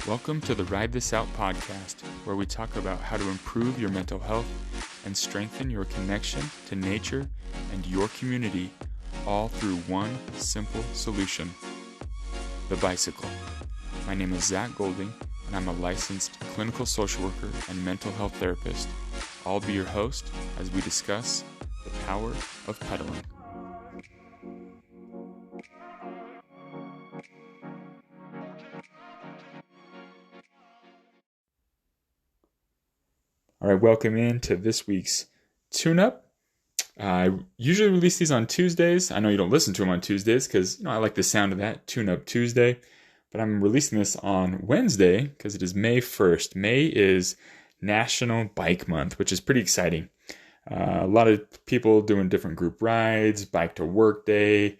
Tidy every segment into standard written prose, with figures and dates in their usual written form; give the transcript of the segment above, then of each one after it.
Welcome to the Ride This Out podcast, where we talk about how to improve your mental health and strengthen your connection to nature and your community, all through one simple solution: the bicycle. My name is Zach Golding, and I'm a licensed clinical social worker and mental health therapist. I'll be your host as we discuss the power of pedaling. All right, welcome into this week's tune-up. I usually release these on Tuesdays. I know you don't listen to them on Tuesdays because I like the sound of that, Tune-Up Tuesday. But I'm releasing this on Wednesday because it is May 1st. May is National Bike Month, which is pretty exciting. A lot of people doing different group rides, Bike to Work Day,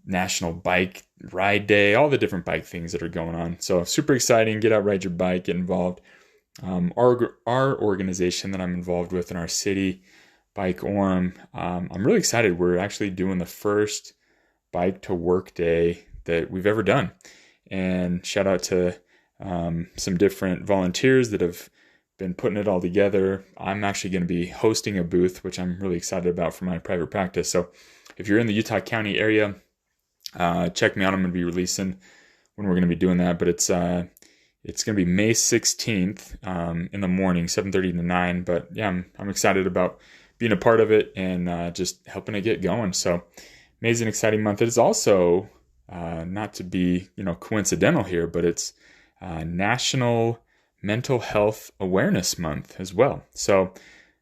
National Bike Ride Day, all the different bike things that are going on. So super exciting. Get out, ride your bike, get involved. Our organization that I'm involved with in our city, Bike Orem, I'm really excited. We're actually doing the first Bike to Work Day that we've ever done. And shout out to some different volunteers that have been putting it all together. I'm actually going to be hosting a booth, which I'm really excited about for my private practice. So if you're in the Utah County area, check me out. I'm going to be releasing when we're going to be doing that. But it's going to be May 16th in the morning, 7:30 to 9. But yeah, I'm excited about being a part of it and just helping it get going. So May is an exciting month. It is also, not to be coincidental here, but it's National Mental Health Awareness Month as well. So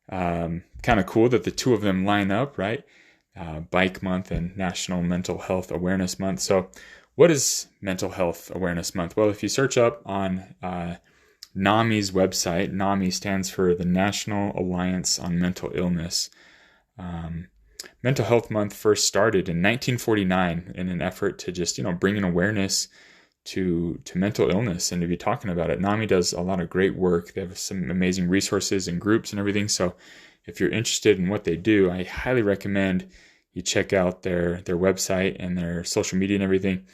kind of cool that the two of them line up, right? Bike Month and National Mental Health Awareness Month. So what is Mental Health Awareness Month? Well, if you search up on NAMI's website, NAMI stands for the National Alliance on Mental Illness. Mental Health Month first started in 1949 in an effort to just, bring an awareness to mental illness and to be talking about it. NAMI does a lot of great work. They have some amazing resources and groups and everything. So if you're interested in what they do, I highly recommend you check out their website and their social media and everything.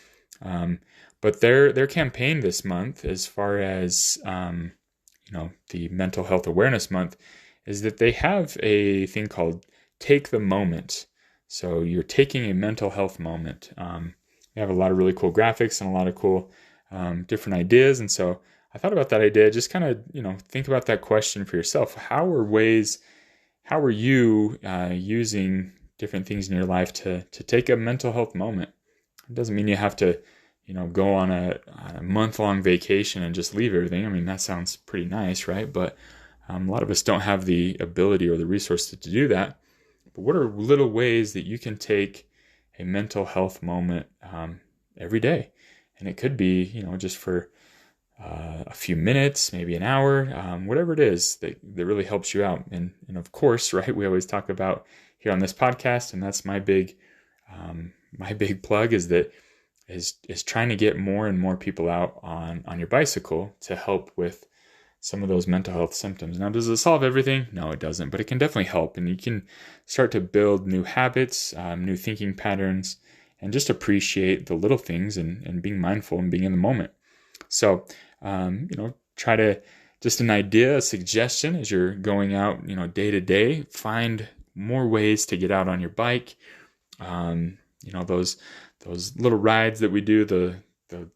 But their campaign this month, as far as the Mental Health Awareness Month, is that they have a thing called Take the Moment. So you're taking a mental health moment. They have a lot of really cool graphics and a lot of cool different ideas. And so I thought about that idea. Just kind of think about that question for yourself. How are you using different things in your life to take a mental health moment? It doesn't mean you have to, go on a month-long vacation and just leave everything. I mean, that sounds pretty nice, right? But a lot of us don't have the ability or the resources to do that. But what are little ways that you can take a mental health moment every day? And it could be, just for a few minutes, maybe an hour, whatever it is that really helps you out. And of course, right, we always talk about here on this podcast, and that's my big plug is trying to get more and more people out on your bicycle to help with some of those mental health symptoms. Now, does it solve everything? No, it doesn't, but it can definitely help. And you can start to build new habits, new thinking patterns, and just appreciate the little things and being mindful and being in the moment. So, try to, just an idea, a suggestion as you're going out, day to day, find more ways to get out on your bike. Those little rides that we do, the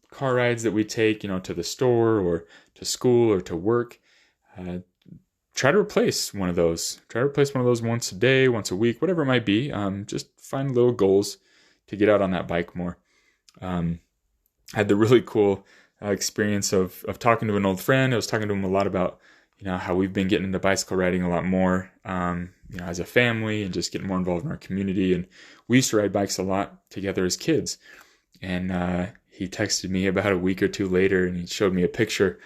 car rides that we take, to the store or to school or to work. Try to replace one of those. Try to replace one of those once a day, once a week, whatever it might be. Just find little goals to get out on that bike more. I had the really cool experience of talking to an old friend. I was talking to him a lot about, how we've been getting into bicycle riding a lot more, as a family and just getting more involved in our community. And we used to ride bikes a lot together as kids. And he texted me about a week or two later and he showed me a picture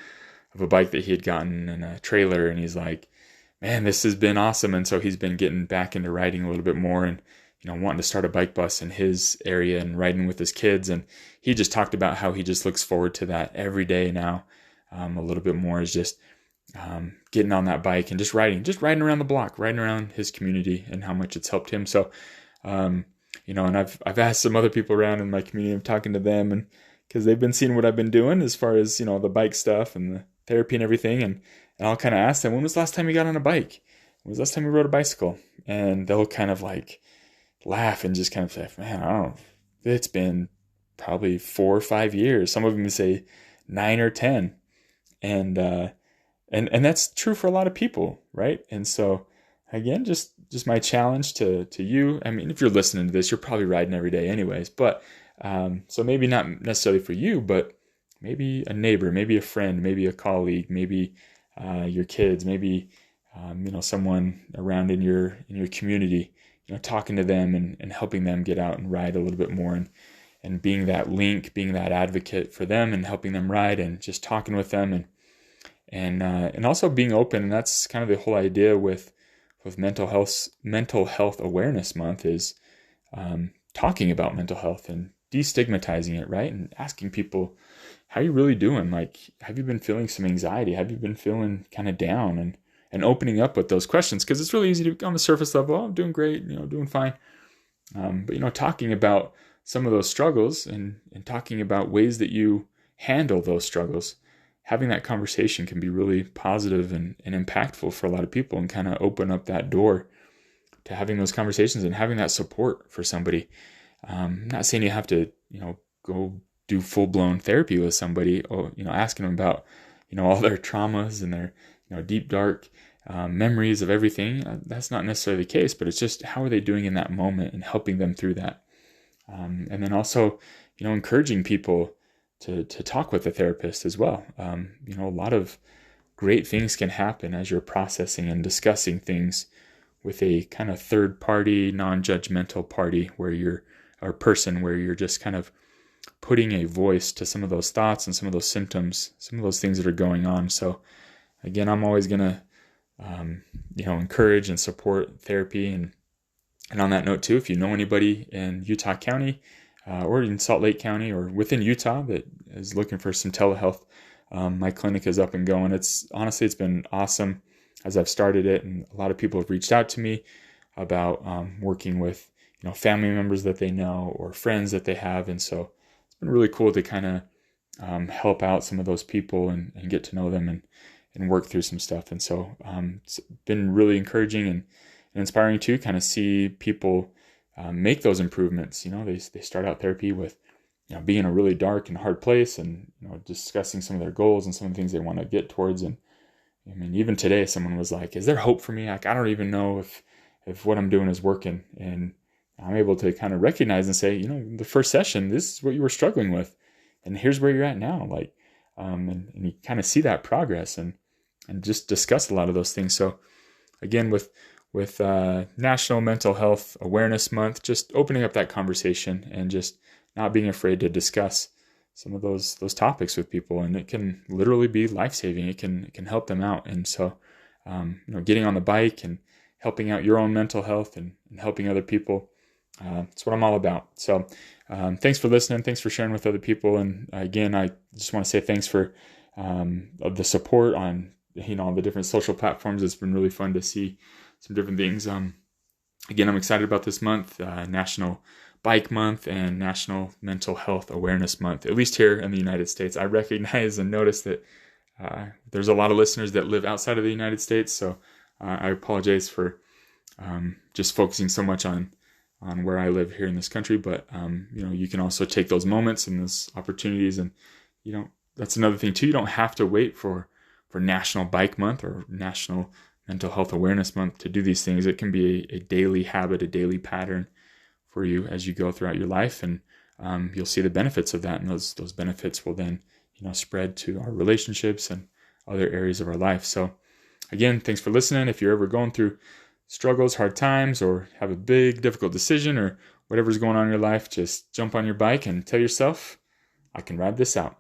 of a bike that he had gotten in a trailer. And he's like, man, this has been awesome. And so he's been getting back into riding a little bit more and, wanting to start a bike bus in his area and riding with his kids. And he just talked about how he just looks forward to that every day now. A little bit more is just getting on that bike and just riding around the block, riding around his community and how much it's helped him. So, and I've asked some other people around in my community, I'm talking to them and because they've been seeing what I've been doing as far as, the bike stuff and the therapy and everything. And I'll kind of ask them, when was the last time you got on a bike? When was the last time you rode a bicycle? And they'll kind of like laugh and just kind of say, man, I don't know. It's been probably 4 or 5 years. Some of them say 9 or 10. And that's true for a lot of people, right? And so again, just my challenge to you. I mean, if you're listening to this, you're probably riding every day anyways, but so maybe not necessarily for you, but maybe a neighbor, maybe a friend, maybe a colleague, maybe your kids, maybe someone around in your community, talking to them and helping them get out and ride a little bit more, and being that link, being that advocate for them and helping them ride, and just talking with them, and also being open. And that's kind of the whole idea with mental health awareness month, is talking about mental health and destigmatizing it, right? And asking people, how are you really doing? Like, have you been feeling some anxiety? Have you been feeling kind of down? And opening up with those questions, because it's really easy to, on the surface level, I'm doing great, doing fine. But, talking about some of those struggles and talking about ways that you handle those struggles, having that conversation can be really positive and impactful for a lot of people, and kind of open up that door to having those conversations and having that support for somebody. I'm not saying you have to, go do full-blown therapy with somebody, or, asking them about, all their traumas and their, deep, dark memories of everything. That's not necessarily the case, but it's just, how are they doing in that moment, and helping them through that. And then also, encouraging people to talk with a therapist as well. A lot of great things can happen as you're processing and discussing things with a kind of third party, non-judgmental party, where you're just kind of putting a voice to some of those thoughts and some of those symptoms, some of those things that are going on. So again, I'm always going to, encourage and support therapy. And on that note too, if you know anybody in Utah County, or in Salt Lake County, or within Utah, that is looking for some telehealth, my clinic is up and going. It's been awesome as I've started it, and a lot of people have reached out to me about working with family members that they know or friends that they have, and so it's been really cool to kind of help out some of those people and get to know them and work through some stuff. And so it's been really encouraging and inspiring to kind of see people make those improvements. They start out therapy with being in a really dark and hard place, and discussing some of their goals and some of the things they want to get towards. And I mean, even today, someone was like, "Is there hope for me? Like, I don't even know if what I'm doing is working." And I'm able to kind of recognize and say, the first session, this is what you were struggling with, and here's where you're at now. Like, and you kind of see that progress and just discuss a lot of those things. So again, with National Mental Health Awareness Month, just opening up that conversation and just not being afraid to discuss some of those topics with people, and it can literally be life-saving. It can help them out. And so, getting on the bike and helping out your own mental health and helping other people, it's what I'm all about. So, thanks for listening. Thanks for sharing with other people. And again, I just want to say thanks for the support on the different social platforms. It's been really fun to see some different things. Again, I'm excited about this month, National Bike Month and National Mental Health Awareness Month, at least here in the United States. I recognize and notice that there's a lot of listeners that live outside of the United States, so I apologize for just focusing so much on where I live here in this country. But you can also take those moments and those opportunities, and that's another thing too. You don't have to wait for National Bike Month or National Mental Health Awareness Month to do these things. It can be a daily habit, a daily pattern for you as you go throughout your life, and you'll see the benefits of that, and those benefits will then spread to our relationships and other areas of our life. So again, thanks for listening. If you're ever going through struggles, hard times, or have a big difficult decision, or whatever's going on in your life, just jump on your bike and tell yourself, I can ride this out.